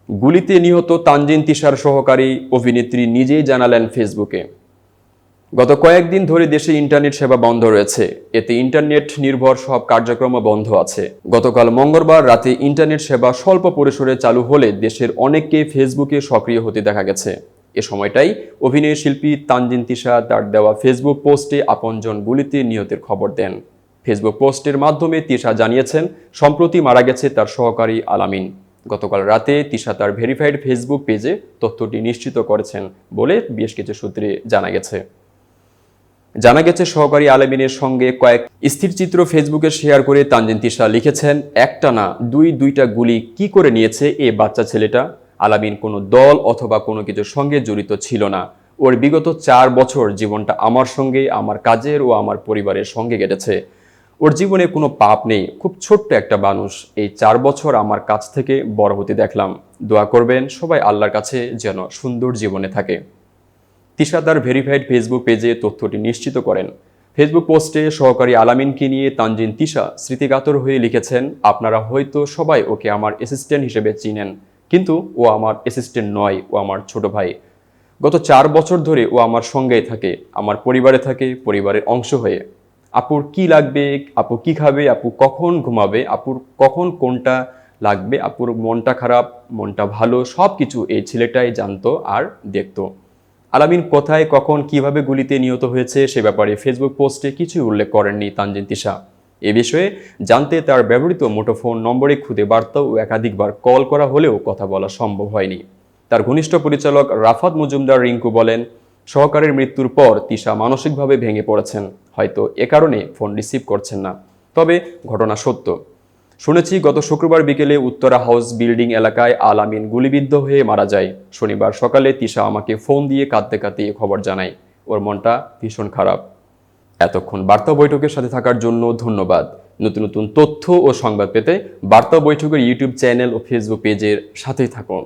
গুলিতে নিহত তানজিন তিশার সহকারী অভিনেত্রী নিজেই জানালেন ফেসবুকে, গত কয়েকদিন ধরে দেশে ইন্টারনেট সেবা বন্ধ রয়েছে। এতে ইন্টারনেট নির্ভর সব কার্যক্রম বন্ধ আছে। গতকাল মঙ্গলবার রাতে ইন্টারনেট সেবা স্বল্প পরিসরে চালু হলে দেশের অনেককে ফেসবুকে সক্রিয় হতে দেখা গেছে। এ সময়টাই অভিনয় শিল্পী তানজিন তিশা তার দেওয়া ফেসবুক পোস্টে আপনজন গুলিতে নিহতের খবর দেন। ফেসবুক পোস্টের মাধ্যমে তিশা জানিয়েছেন, সম্প্রতি মারা গেছে তার সহকারী আলামিন। গতকাল রাতে তিশা তার ভেরিফাইড ফেসবুক পেজে তথ্যটি নিশ্চিত করেছেন বলে বেশ কিছু সূত্রে জানা গেছে সহকারী আলামিনের সঙ্গে কয়েক স্থিরচিত্র ফেসবুকে শেয়ার করে তানজিন তিশা লিখেছেন, একটা না দুইটা গুলি কি করে নিয়েছে এই বাচ্চা ছেলেটা। আলামিন কোনো দল অথবা কোনো কিছুর সঙ্গে জড়িত ছিল না। ওর বিগত 4 বছর জীবনটা আমার সঙ্গে, আমার কাজের ও আমার পরিবারের সঙ্গে কেটেছে। ওর জীবনে কোনো পাপ নেই, খুব ছোট্ট একটা মানুষ। এই 4 বছর আমার কাছ থেকে বড় হতে দেখলাম। দোয়া করবেন সবাই আল্লাহর কাছে যেন সুন্দর জীবনে থাকে। তিশা তার ভেরিফাইড ফেসবুক পেজে তথ্যটি নিশ্চিত করেন। ফেসবুক পোস্টে সহকারী আলামিনকে নিয়ে তানজিন তিশা স্মৃতিকাতর হয়ে লিখেছেন, আপনারা হয়তো সবাই ওকে আমার অ্যাসিস্ট্যান্ট হিসেবে চিনেন, কিন্তু ও আমার অ্যাসিস্ট্যান্ট নয়, ও আমার ছোট ভাই। গত 4 বছর ধরে ও আমার সঙ্গেই থাকে, আমার পরিবারে থাকে, পরিবারের অংশ হয়ে। আপুর কি লাগবে, আপু কি খাবে, আপু কখন ঘুমাবে, আপুর কখন কোনটা লাগবে, আপুর মনটা খারাপ, মনটা ভালো, সব কিছু এই ছেলেটাই জানতো আর দেখতো। আলামিন কোথায়, কখন, কিভাবে গুলিতে নিহত হয়েছে সে ব্যাপারে ফেসবুক পোস্টে কিছুই উল্লেখ করেননি তানজিন তিশা। এ বিষয়ে জানতে তার ব্যবহৃত মুঠোফোন নম্বরে খুদে বার্তা ও একাধিকবার কল করা হলেও কথা বলা সম্ভব হয়নি। তার ঘনিষ্ঠ পরিচালক রাফাত মজুমদার রিঙ্কু বলেন, সহকারীর মৃত্যুর পর তিশা মানসিকভাবে ভেঙে পড়েছেন, হয়তো এ কারণে ফোন রিসিভ করছেন না। তবে ঘটনা সত্য। শুনেছি গত শুক্রবার বিকেলে উত্তরা হাউস বিল্ডিং এলাকায় আলামিন গুলিবিদ্ধ হয়ে মারা যায়। শনিবার সকালে তিশা আমাকে ফোন দিয়ে কাঁদতে কাঁদতে খবর জানায়, ওর মনটা ভীষণ খারাপ। এতক্ষণ বার্তা বৈঠকের সাথে থাকার জন্য ধন্যবাদ। নতুন নতুন তথ্য ও সংবাদ পেতে বার্তা বৈঠকের ইউটিউব চ্যানেল ও ফেসবুক পেজের সাথেই থাকুন।